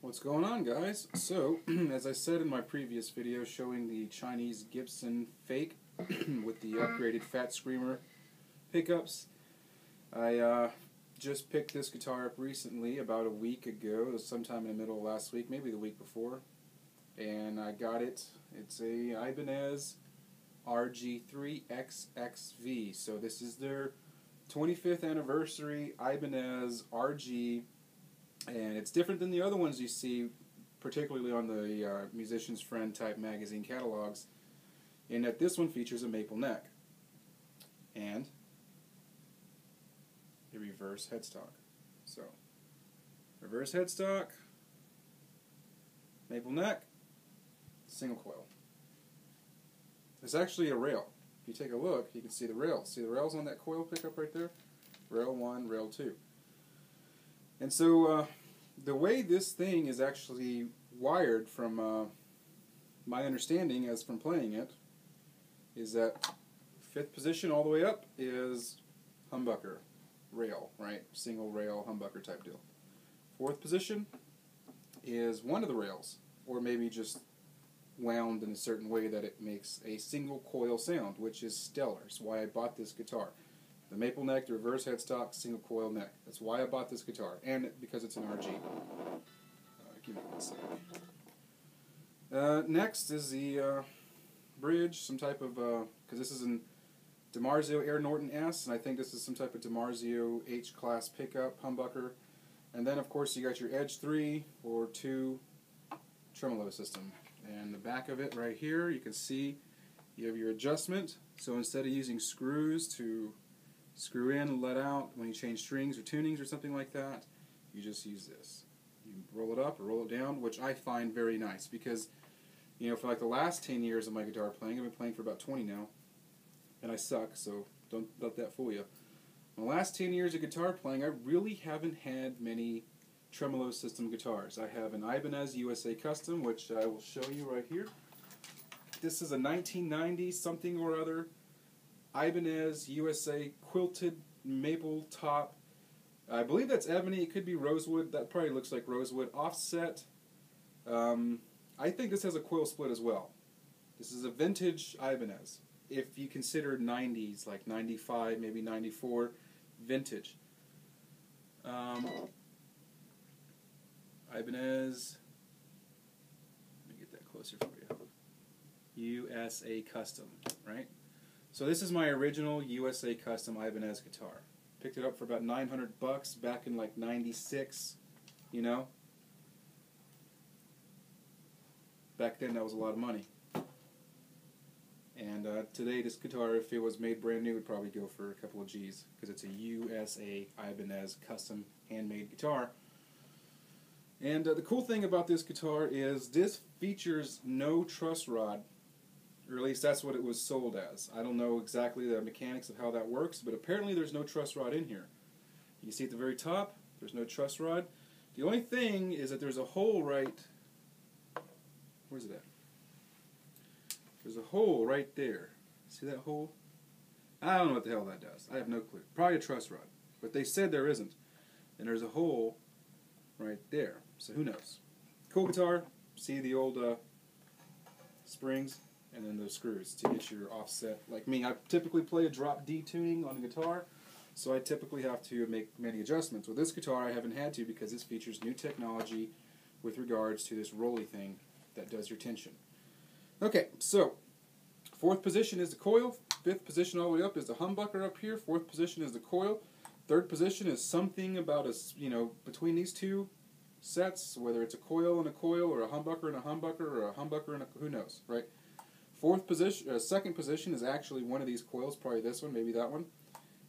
What's going on, guys? So, as I said in my previous video showing the Chinese Gibson Fake with the upgraded Fat Screamer pickups, I just picked this guitar up recently, about a week ago. It was sometime in the middle of last week, maybe the week before, and I got it. It's a Ibanez RG3XXV, so this is their 25th anniversary Ibanez RG, and it's different than the other ones you see, particularly on the Musician's Friend type magazine catalogs, in that this one features a maple neck and a reverse headstock. So, reverse headstock, maple neck, single coil. It's actually a rail. If you take a look, you can see the rails. See the rails on that coil pickup right there? Rail 1, rail 2. And so the way this thing is actually wired, from my understanding as from playing it, is that 5th position all the way up is humbucker rail, right? Single rail humbucker type deal. 4th position is one of the rails, or maybe just wound in a certain way that it makes a single coil sound, which is stellar. It's why I bought this guitar. The maple neck, the reverse headstock, single coil neck. That's why I bought this guitar, and because it's an RG. Give me one second. Next is the bridge, some type of, because this is an Dimarzio Air Norton S, and I think this is some type of Dimarzio H-class pickup humbucker. And then, of course, you got your Edge 3 or 2 tremolo system. And the back of it right here, you can see you have your adjustment. So instead of using screws to screw in and let out when you change strings or tunings or something like that, you just use this. You roll it up or roll it down, which I find very nice because, you know, for like the last 10 years of my guitar playing, I've been playing for about 20 now, and I suck, so don't let that fool you. In the last 10 years of guitar playing, I really haven't had many tremolo system guitars. I have an Ibanez USA Custom, which I will show you right here. This is a 1990 something or other Ibanez USA quilted maple top. I believe that's ebony. It could be rosewood. That probably looks like rosewood. Offset. I think this has a coil split as well. This is a vintage Ibanez. If you consider 90s, like 95, maybe 94, vintage. Ibanez, let me get that closer for you. USA Custom, right? So this is my original USA Custom Ibanez guitar. Picked it up for about $900 back in like '96, you know? Back then that was a lot of money. And today this guitar, if it was made brand new, would probably go for a couple of G's, because it's a USA Ibanez Custom handmade guitar. And the cool thing about this guitar is this features no truss rod, or at least that's what it was sold as. I don't know exactly the mechanics of how that works, but apparently there's no truss rod in here. You see at the very top, there's no truss rod. The only thing is that there's a hole right, where's it at? There's a hole right there. See that hole? I don't know what the hell that does. I have no clue. Probably a truss rod, but they said there isn't. And there's a hole right there. So who knows? Cool guitar. See the old springs and then those screws to get your offset. Like me, I typically play a drop D tuning on a guitar, so I typically have to make many adjustments. With this guitar, I haven't had to because this features new technology with regards to this rolly thing that does your tension. Okay, so 4th position is the coil. 5th position all the way up is the humbucker up here. 4th position is the coil. 3rd position is something about between these two sets, whether it's a coil and a coil, or a humbucker and a humbucker, or a humbucker and a, who knows, right? 4th position, 2nd position is actually one of these coils, probably this one, maybe that one.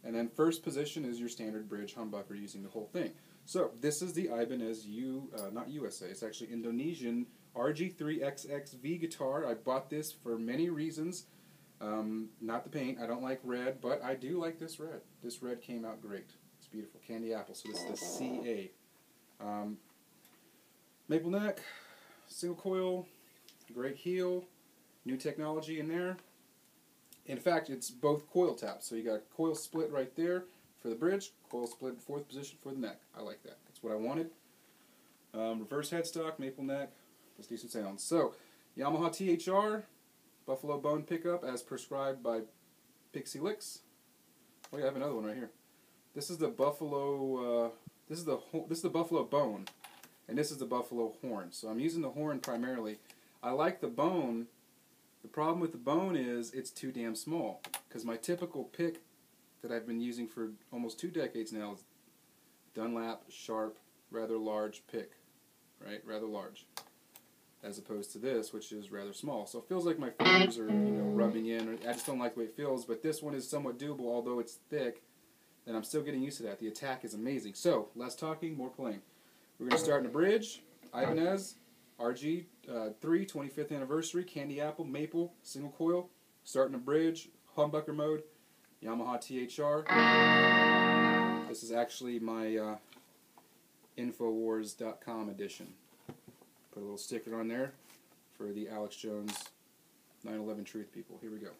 And then 1st position is your standard bridge humbucker using the whole thing. So this is the Ibanez not USA, it's actually Indonesian RG3XXV guitar. I bought this for many reasons. Not the paint. I don't like red, but I do like this red. This red came out great. It's beautiful. Candy apple. So this is the CA. Maple neck, single coil, great heel, new technology in there. In fact, it's both coil taps. So you got a coil split right there for the bridge, coil split in 4th position for the neck. I like that. That's what I wanted. Reverse headstock, maple neck. Let's do some sounds. So, Yamaha THR, buffalo bone pickup as prescribed by Pixie Licks. Oh yeah, I have another one right here. This is the buffalo. This is the buffalo bone, and this is the buffalo horn. So I'm using the horn primarily. I like the bone. The problem with the bone is it's too damn small. Because my typical pick that I've been using for almost 2 decades now is Dunlap Sharp, rather large pick, right? Rather large, as opposed to this, which is rather small. So it feels like my fingers are, rubbing in. Or I just don't like the way it feels. But this one is somewhat doable, although it's thick. And I'm still getting used to that. The attack is amazing. So, less talking, more playing. We're going to start in a bridge. Ibanez RG3 25th anniversary, candy apple, maple, single coil. Start in a bridge, humbucker mode, Yamaha THR. This is actually my Infowars.com edition. Put a little sticker on there for the Alex Jones 9/11 Truth people. Here we go.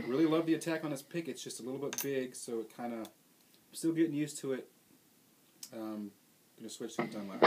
Really love the attack on this pick. It's just a little bit big, so it kind of, I'm still getting used to it. Going to switch to the Dunlap.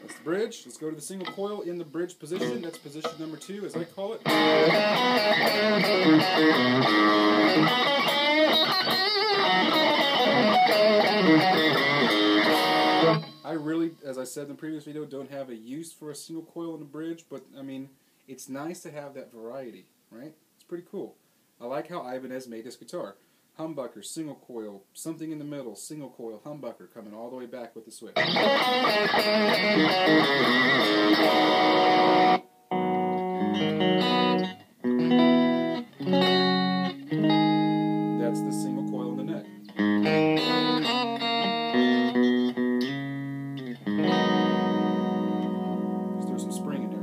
That's the bridge. Let's go to the single coil in the bridge position. That's position number 2, as I call it. I really, as I said in the previous video, don't have a use for a single coil in the bridge, but I mean, it's nice to have that variety, right? It's pretty cool. I like how Ibanez made this guitar. Humbucker, single coil, something in the middle, single coil, humbucker, coming all the way back with the switch. That's the single coil in the neck. Just throw some spring in there.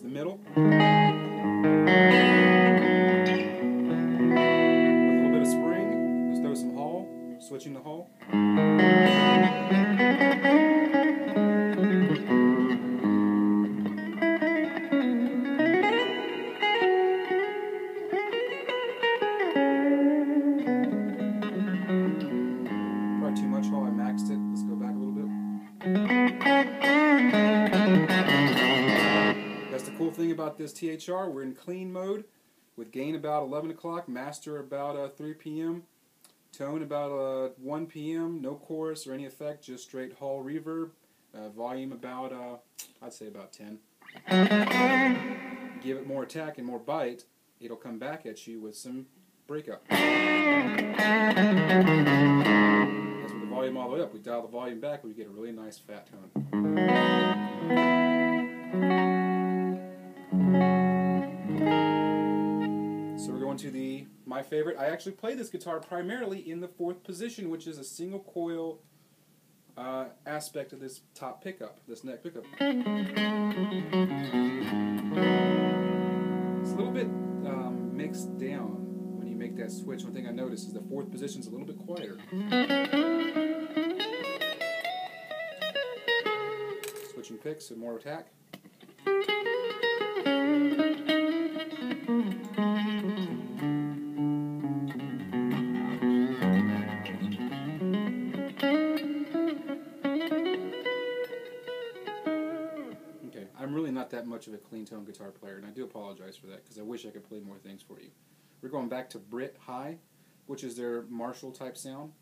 The middle. With a little bit of spring, let's throw some hull, switching the hull. Probably too much hull, I maxed it. Let's go back a little bit. That's the cool thing about this THR. We're in clean mode with gain about 11 o'clock, master about 3 p.m., tone about 1 p.m., no chorus or any effect, just straight Hall reverb, volume about, I'd say about 10. Give it more attack and more bite, it'll come back at you with some breakup. That's with the volume all the way up. We dial the volume back, we get a really nice fat tone. So we're going to the my favorite. I actually play this guitar primarily in the 4th position, which is a single coil aspect of this top pickup, this neck pickup. It's a little bit mixed down when you make that switch. One thing I noticed is the 4th position is a little bit quieter. Switching picks and more attack. I'm really not that much of a clean tone guitar player, and I do apologize for that because I wish I could play more things for you. We're going back to Brit High, which is their Marshall type sound.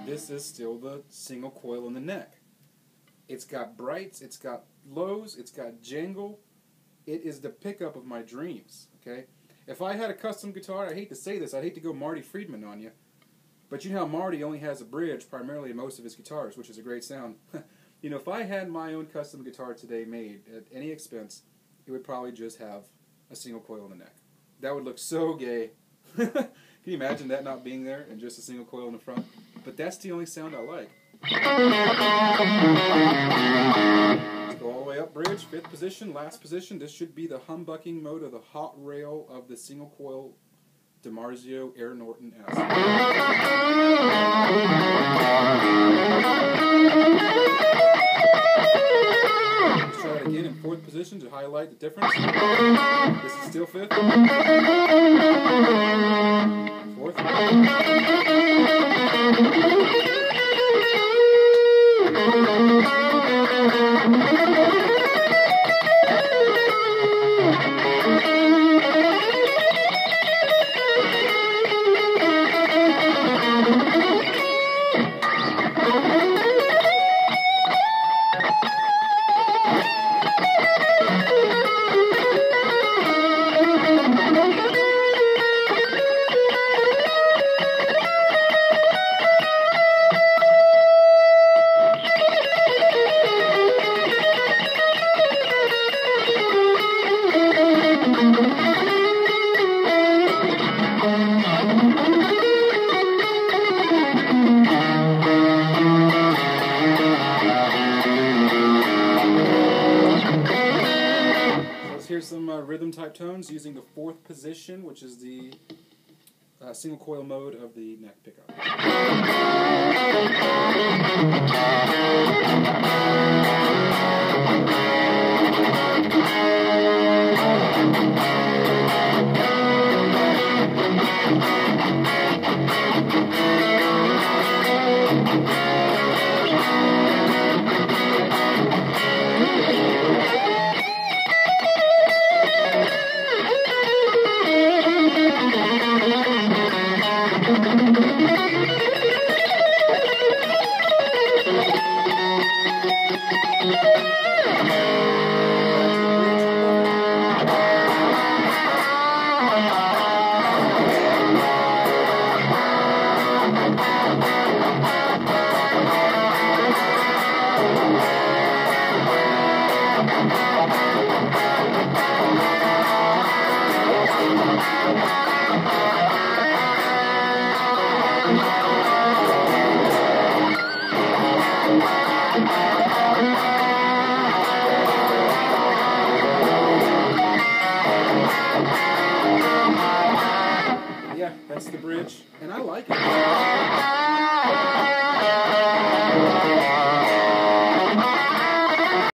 This is still the single coil in the neck. It's got brights, it's got lows, it's got jangle. It is the pickup of my dreams, okay? If I had a custom guitar, I hate to say this, I'd hate to go Marty Friedman on you, but you know how Marty only has a bridge primarily in most of his guitars, which is a great sound. You know, if I had my own custom guitar today made at any expense, it would probably just have a single coil in the neck. That would look so gay. Can you imagine that not being there and just a single coil in the front? But that's the only sound I like. Let's go all the way up bridge, 5th position, last position. This should be the humbucking mode of the hot rail of the single coil DiMarzio Air Norton S. Let's try it again in 4th position to highlight the difference. This is still 5th. 4th. Here's some rhythm type tones using the 4th position, which is the single coil mode of the neck pickup.